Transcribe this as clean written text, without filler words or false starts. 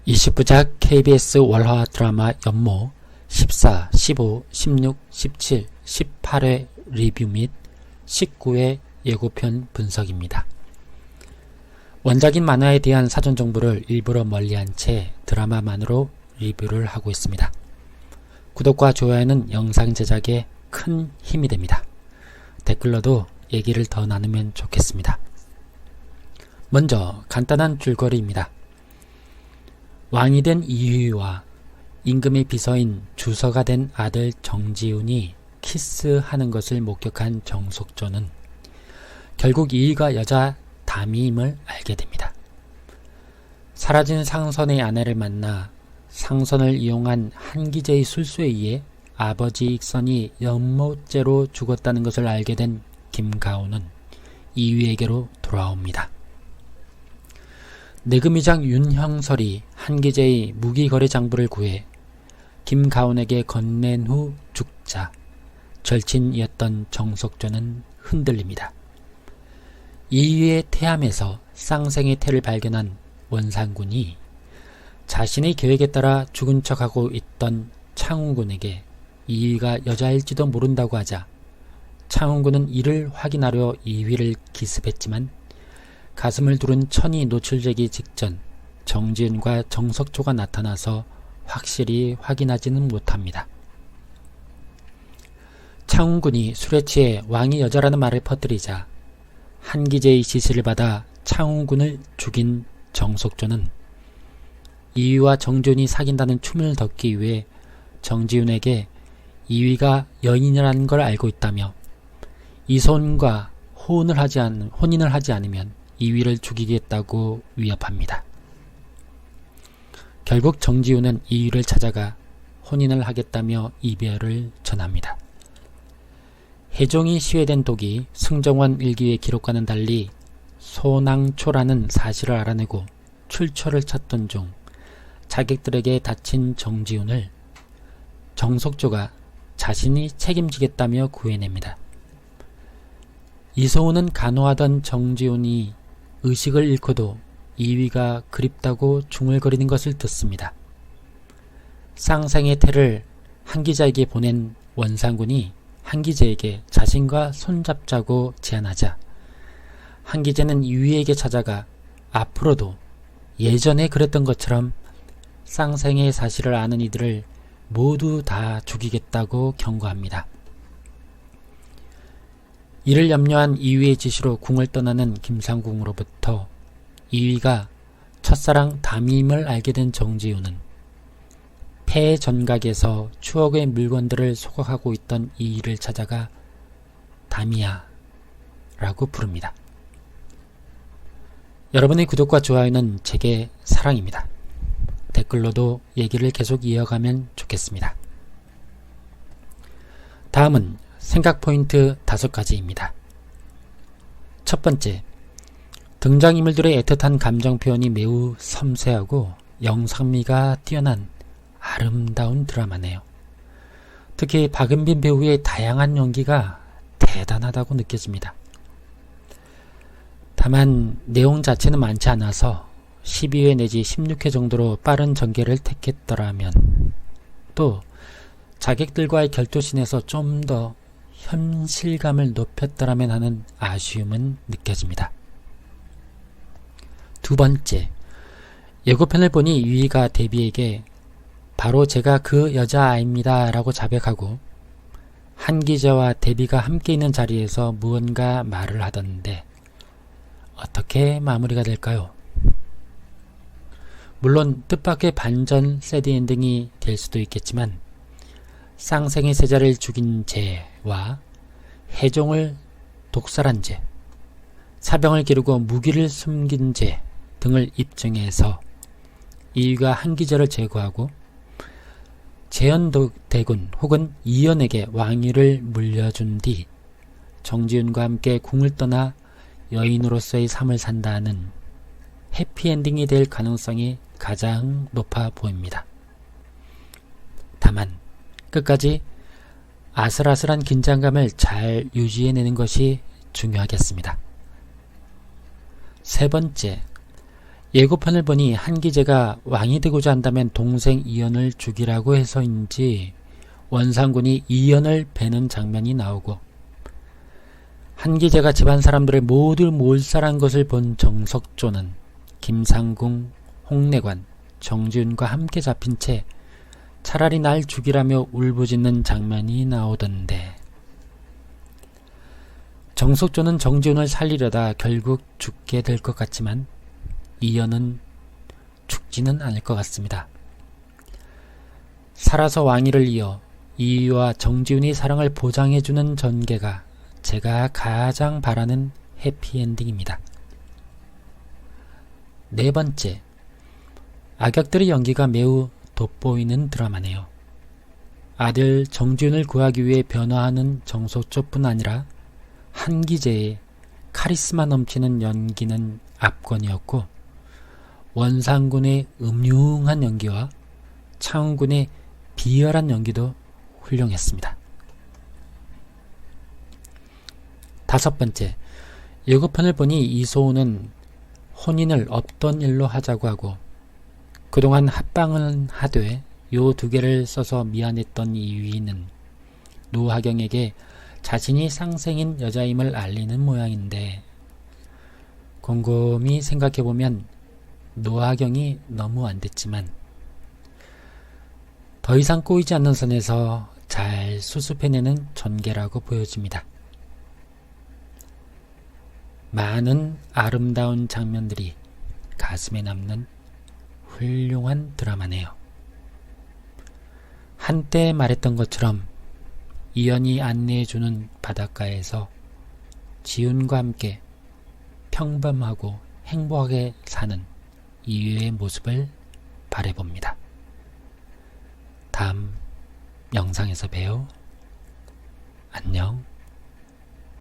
20부작 KBS 월화 드라마 연모 14, 15, 16, 17, 18회 리뷰 및 19회 예고편 분석입니다. 원작인 만화에 대한 사전 정보를 일부러 멀리한 채 드라마만으로 리뷰를 하고 있습니다. 구독과 좋아요는 영상 제작에 큰 힘이 됩니다. 댓글로도 얘기를 더 나누면 좋겠습니다. 먼저 간단한 줄거리입니다. 왕이 된 이휘와 임금의 비서인 주서가 된 아들 정지훈이 키스하는 것을 목격한 정석조는 결국 이휘가 여자 다미임을 알게 됩니다. 사라진 상선의 아내를 만나 상선을 이용한 한기제의 술수에 의해 아버지 익선이 연못죄로 죽었다는 것을 알게 된 김가호는 이휘에게로 돌아옵니다. 내금의장 윤형설이 한기제의 무기거래 장부를 구해 김가온에게 건넨 후 죽자 절친이었던 정석조는 흔들립니다. 이휘의 태함에서 쌍생의 태를 발견한 원상군이 자신의 계획에 따라 죽은 척하고 있던 창훈군에게 이휘가 여자일지도 모른다고 하자 창훈군은 이를 확인하려 이휘를 기습했지만 가슴을 두른 천이 노출되기 직전 정지훈과 정석조가 나타나서 확실히 확인하지는 못합니다. 창훈군이 술에 취해 왕이 여자라는 말을 퍼뜨리자 한기제의 지시를 받아 창훈군을 죽인 정석조는 이휘와 정지훈이 사귄다는 춤을 덮기 위해 정지훈에게 이휘가 여인이라는 걸 알고 있다며 이손과 혼인을 하지 않으면 이휘를 죽이겠다고 위협합니다. 결국 정지훈은 이휘를 찾아가 혼인을 하겠다며 이별을 전합니다. 혜종이 시해된 독이 승정원 일기의 기록과는 달리 소낭초라는 사실을 알아내고 출처를 찾던 중 자객들에게 다친 정지훈을 정석조가 자신이 책임지겠다며 구해냅니다. 이소훈은 간호하던 정지훈이 의식을 잃고도 이휘가 그립다고 중얼거리는 것을 듣습니다. 쌍생의 태를 한기자에게 보낸 원상군이 한기제에게 자신과 손잡자고 제안하자 한기제는 이휘에게 찾아가 앞으로도 예전에 그랬던 것처럼 쌍생의 사실을 아는 이들을 모두 다 죽이겠다고 경고합니다. 이를 염려한 이휘의 지시로 궁을 떠나는 김상궁으로부터 이휘가 첫사랑 다미임을 알게 된 정지훈은 폐의 전각에서 추억의 물건들을 소각하고 있던 이휘를 찾아가 다미야 라고 부릅니다. 여러분의 구독과 좋아요는 제게 사랑입니다. 댓글로도 얘기를 계속 이어가면 좋겠습니다. 다음은 생각 포인트 5가지입니다. 첫 번째, 등장인물들의 애틋한 감정 표현이 매우 섬세하고 영상미가 뛰어난 아름다운 드라마네요. 특히 박은빈 배우의 다양한 연기가 대단하다고 느껴집니다. 다만 내용 자체는 많지 않아서 12회 내지 16회 정도로 빠른 전개를 택했더라면 또 자객들과의 결투씬에서 좀 더 현실감을 높였더라면 하는 아쉬움은 느껴집니다. 두 번째, 예고편을 보니 이휘가 데뷔에게 바로 제가 그 여자아입니다 라고 자백하고 한기제와 데뷔가 함께 있는 자리에서 무언가 말을 하던데 어떻게 마무리가 될까요? 물론 뜻밖의 반전 새드엔딩이 될 수도 있겠지만 쌍생의 세자를 죽인 죄와 혜종을 독살한 죄, 사병을 기르고 무기를 숨긴 죄 등을 입증해서 이휘가 한기제를 제거하고 재현대군 혹은 이연에게 왕위를 물려준 뒤 정지훈과 함께 궁을 떠나 여인으로서의 삶을 산다는 해피엔딩이 될 가능성이 가장 높아 보입니다. 다만 끝까지 아슬아슬한 긴장감을 잘 유지해내는 것이 중요하겠습니다. 세 번째, 예고편을 보니 한기재가 왕이 되고자 한다면 동생 이연을 죽이라고 해서인지 원상군이 이연을 베는 장면이 나오고, 한기재가 집안 사람들을 모두 몰살한 것을 본 정석조는 김상궁, 홍내관, 정지훈과 함께 잡힌 채 차라리 날 죽이라며 울부짖는 장면이 나오던데, 정석조는 정지훈을 살리려다 결국 죽게 될 것 같지만 이연은 죽지는 않을 것 같습니다. 살아서 왕위를 이어 이위와 정지훈이 사랑을 보장해주는 전개가 제가 가장 바라는 해피엔딩입니다. 네 번째, 악역들의 연기가 매우 돋보이는 드라마네요. 아들 정지훈을 구하기 위해 변화하는 정석조뿐 아니라 한기재의 카리스마 넘치는 연기는 압권이었고, 원상군의 음흉한 연기와 차은군의 비열한 연기도 훌륭했습니다. 다섯 번째, 예고편을 보니 이소은은 혼인을 없던 일로 하자고 하고, 그동안 합방은 하되 요 두 개를 써서 미안했던 이유는 노하경에게 자신이 쌍생인 여자임을 알리는 모양인데, 곰곰이 생각해보면 노하경이 너무 안됐지만 더 이상 꼬이지 않는 선에서 잘 수습해내는 전개라고 보여집니다. 많은 아름다운 장면들이 가슴에 남는 훌륭한 드라마네요. 한때 말했던 것처럼 이연이 안내해주는 바닷가에서 지훈과 함께 평범하고 행복하게 사는 이유의 모습을 바라봅니다. 다음 영상에서 봬요. 안녕.